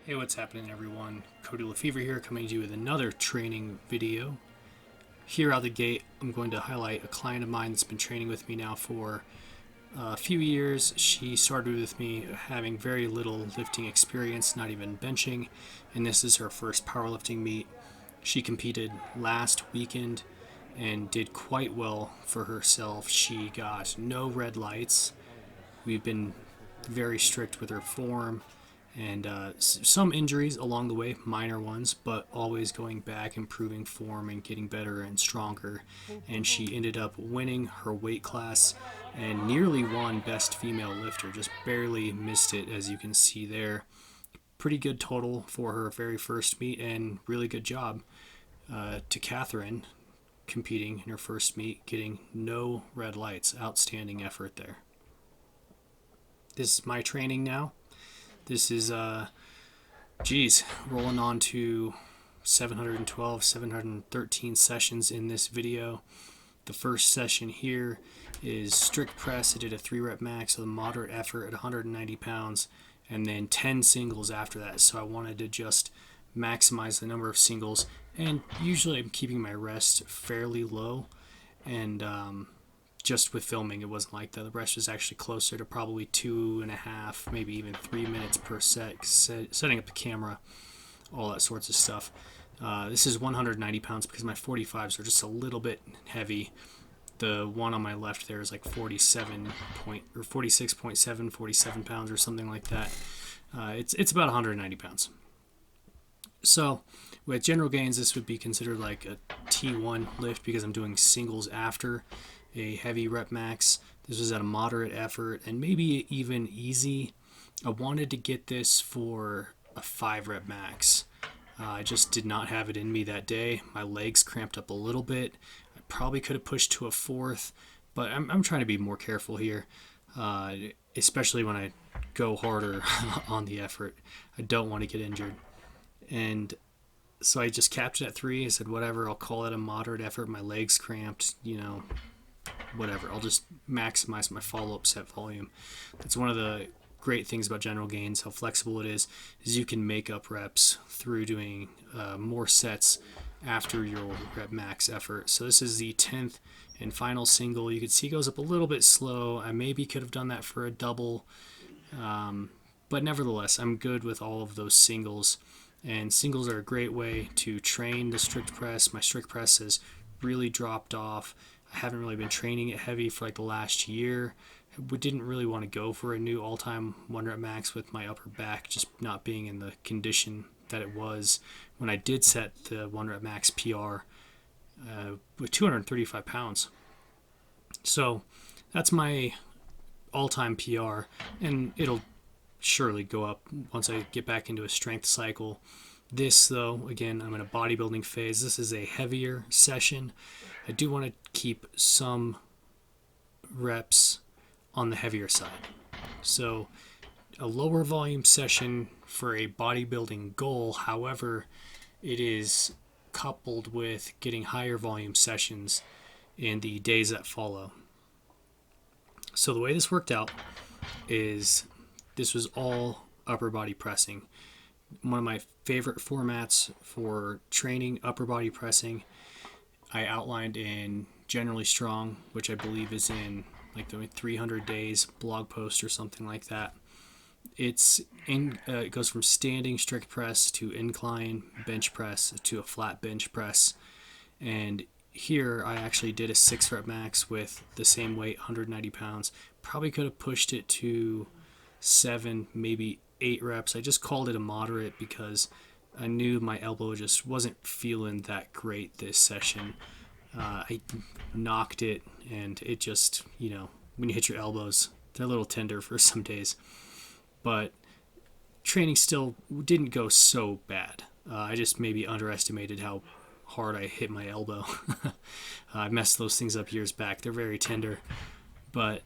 Hey, what's happening, everyone? Cody Lefevre here, coming to you with another training video. Here out of the gate, I'm going to highlight a client of mine that's been training with me now for a few years. She started with me having very little lifting experience, not even benching, and this is her first powerlifting meet. She competed last weekend and did quite well for herself. She got no red lights. We've been very strict with her form, and some injuries along the way, minor ones, but always going back, improving form, and getting better and stronger. And she ended up winning her weight class and nearly won Best Female Lifter, just barely missed it, as you can see there. Pretty good total for her very first meet, and really good job to Catherine competing in her first meet, getting no red lights. Outstanding effort there. This is my training now. This is, rolling on to 712, 713 sessions in this video. The first session here is strict press. I did a 3-rep max with a moderate effort at 190 pounds, and then 10 singles after that. So I wanted to just maximize the number of singles, and usually I'm keeping my rest fairly low, and just with filming, it wasn't like that. The rest was actually closer to probably 2.5, maybe even 3 minutes per set, setting up the camera, all that sorts of stuff. This is 190 pounds because my 45s are just a little bit heavy. The one on my left there is like 46.7, 47 pounds or something like that. It's about 190 pounds. So with general gains, this would be considered like a T1 lift because I'm doing singles after a heavy rep max. This was at a moderate effort and maybe even easy. I wanted to get this for a 5-rep max. I just did not have it in me that day. My legs cramped up a little bit. I probably could have pushed to a 4th, but I'm trying to be more careful here, especially when I go harder on the effort. I don't want to get injured. And so I just capped it at 3. I said, whatever, I'll call it a moderate effort. My legs cramped, whatever. I'll just maximize my follow-up set volume. That's one of the great things about general gains, how flexible it is you can make up reps through doing more sets after your rep max effort. So this is the 10th and final single. You can see it goes up a little bit slow. I maybe could have done that for a double, but nevertheless, I'm good with all of those singles. And singles are a great way to train the strict press. My strict press has really dropped off. I haven't really been training it heavy for like the last year. We didn't really want to go for a new all-time 1-rep max with my upper back just not being in the condition that it was when I did set the 1-rep max PR with 235 pounds. So that's my all-time PR, and it'll surely go up once I get back into a strength cycle. This, though, again, I'm in a bodybuilding phase. This is a heavier session. I do want to keep some reps on the heavier side. So a lower volume session for a bodybuilding goal, however, it is coupled with getting higher volume sessions in the days that follow. So the way this worked out is this was all upper body pressing. One of my favorite formats for training upper body pressing, I outlined in Generally Strong, which I believe is in like the 300 days blog post or something like that. It goes from standing strict press to incline bench press to a flat bench press. And here I actually did a 6-rep max with the same weight, 190 pounds. Probably could have pushed it to 7, maybe 8 reps. I just called it a moderate because I knew my elbow just wasn't feeling that great this session. I knocked it, and it just, when you hit your elbows, they're a little tender for some days. But training still didn't go so bad. I just maybe underestimated how hard I hit my elbow. I messed those things up years back. They're very tender. But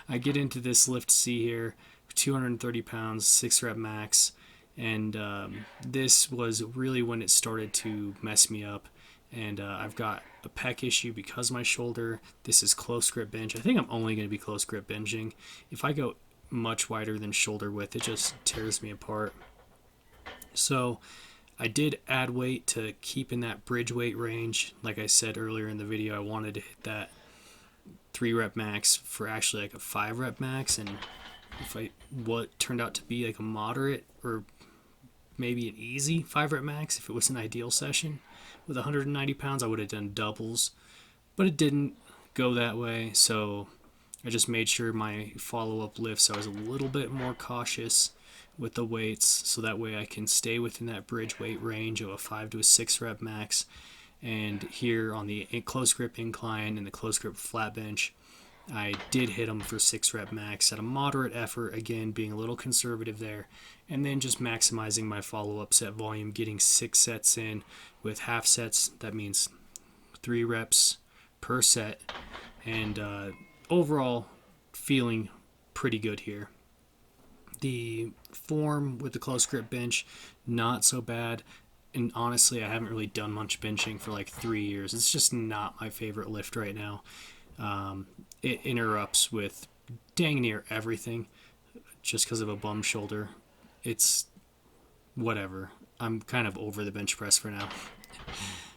I get into this lift C here, 230 pounds, 6-rep max. And this was really when it started to mess me up. And I've got a pec issue because of my shoulder. This is close grip bench. I think I'm only going to be close grip benching. If I go much wider than shoulder width. It just tears me apart. So I did add weight to keep in that bridge weight range. Like I said earlier in the video, I wanted to hit that 3 rep max for actually like a 5 rep max, and what turned out to be like a moderate or maybe an easy 5 rep max. If it was an ideal session with 190 pounds, I would have done doubles, but it didn't go that way. So I just made sure my follow-up lifts, I was a little bit more cautious with the weights, so that way I can stay within that bridge weight range of a 5 to a 6 rep max. And here on the close grip incline and the close grip flat bench, I did hit them for 6 rep max at a moderate effort, again being a little conservative there, and then just maximizing my follow-up set volume, getting 6 sets in with half sets. That means 3 reps per set, and overall feeling pretty good here. The form with the close grip bench, not so bad. And honestly, I haven't really done much benching for like 3 years. It's just not my favorite lift right now. It interrupts with dang near everything just because of a bum shoulder. It's whatever. I'm kind of over the bench press for now.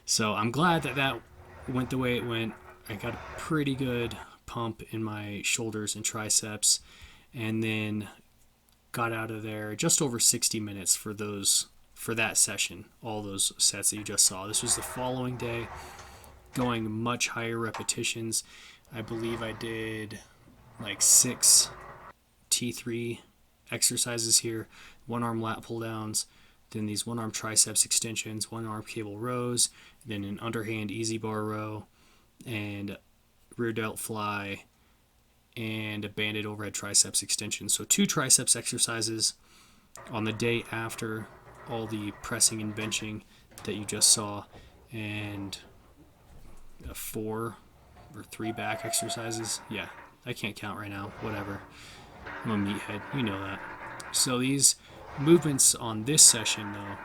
So I'm glad that went the way it went. I got a pretty good pump in my shoulders and triceps, and then got out of there just over 60 minutes for that session, all those sets that you just saw. This was the following day, going much higher repetitions. I believe I did like 6 T3 exercises here, 1-arm lat pull downs, then these 1-arm triceps extensions, 1-arm cable rows, then an underhand easy bar row, and rear delt fly, and a banded overhead triceps extension. So 2 triceps exercises on the day after all the pressing and benching that you just saw, and 4 or 3 back exercises. Yeah, I can't count right now. Whatever. I'm a meathead. You know that. So these movements on this session, though,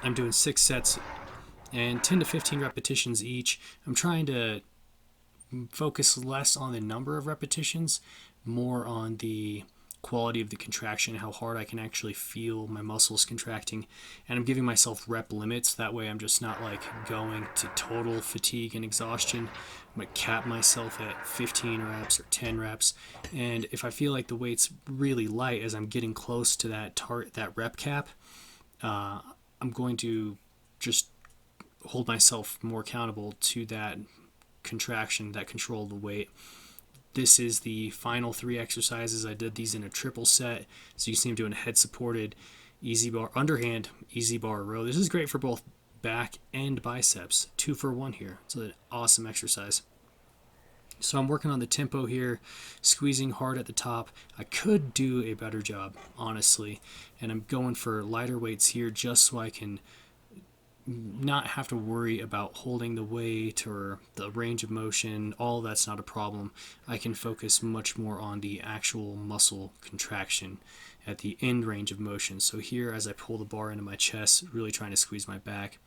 I'm doing 6 sets and 10 to 15 repetitions each. I'm trying to focus less on the number of repetitions, more on the quality of the contraction, how hard I can actually feel my muscles contracting, and I'm giving myself rep limits. That way I'm just not like going to total fatigue and exhaustion. I'm going to cap myself at 15 reps or 10 reps, and if I feel like the weight's really light as I'm getting close to that rep cap, I'm going to just hold myself more accountable to that contraction, that control of the weight. This is the final 3 exercises. I did these in a triple set. So you see I'm doing a head supported easy bar, underhand easy bar row. This is great for both back and biceps. 2 for 1 here. It's an awesome exercise. So I'm working on the tempo here, squeezing hard at the top. I could do a better job, honestly. And I'm going for lighter weights here just so I can not have to worry about holding the weight or the range of motion. All that's not a problem. I can focus much more on the actual muscle contraction at the end range of motion. So here, as I pull the bar into my chest, really trying to squeeze my back.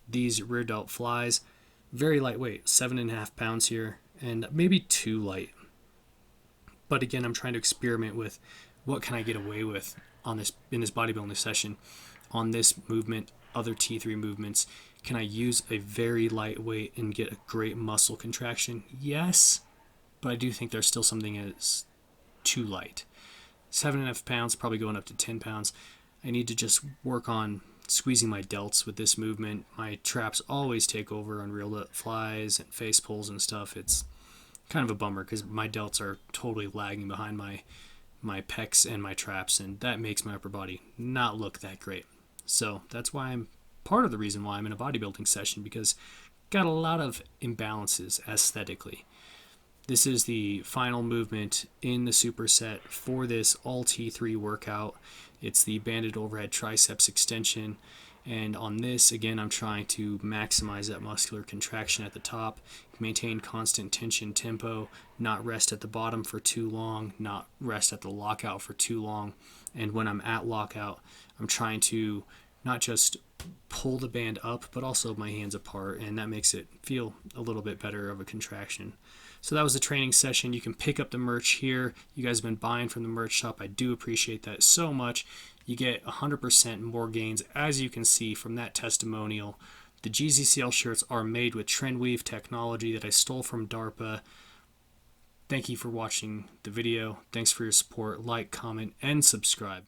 These rear delt flies, very lightweight, 7.5 pounds here, and maybe too light. But again, I'm trying to experiment with what can I get away with on this in this bodybuilding session, on this movement, other T3 movements. Can I use a very light weight and get a great muscle contraction? Yes, but I do think there's still something that's too light. 7.5 pounds, probably going up to 10 pounds. I need to just work on squeezing my delts with this movement. My traps always take over on real flies and face pulls and stuff. It's kind of a bummer because my delts are totally lagging behind my pecs and my traps, and that makes my upper body not look that great. So that's why I'm part of the reason why I'm in a bodybuilding session, because got a lot of imbalances aesthetically. This is the final movement in the superset for this all T3 workout. It's the banded overhead triceps extension. And on this, again, I'm trying to maximize that muscular contraction at the top, maintain constant tension tempo, not rest at the bottom for too long, not rest at the lockout for too long. And when I'm at lockout, I'm trying to not just pull the band up, but also my hands apart, and that makes it feel a little bit better of a contraction. So that was the training session. You can pick up the merch here. You guys have been buying from the merch shop. I do appreciate that so much. You get 100% more gains, as you can see from that testimonial. The GZCL shirts are made with Trendweave technology that I stole from DARPA. Thank you for watching the video. Thanks for your support. Like, comment, and subscribe.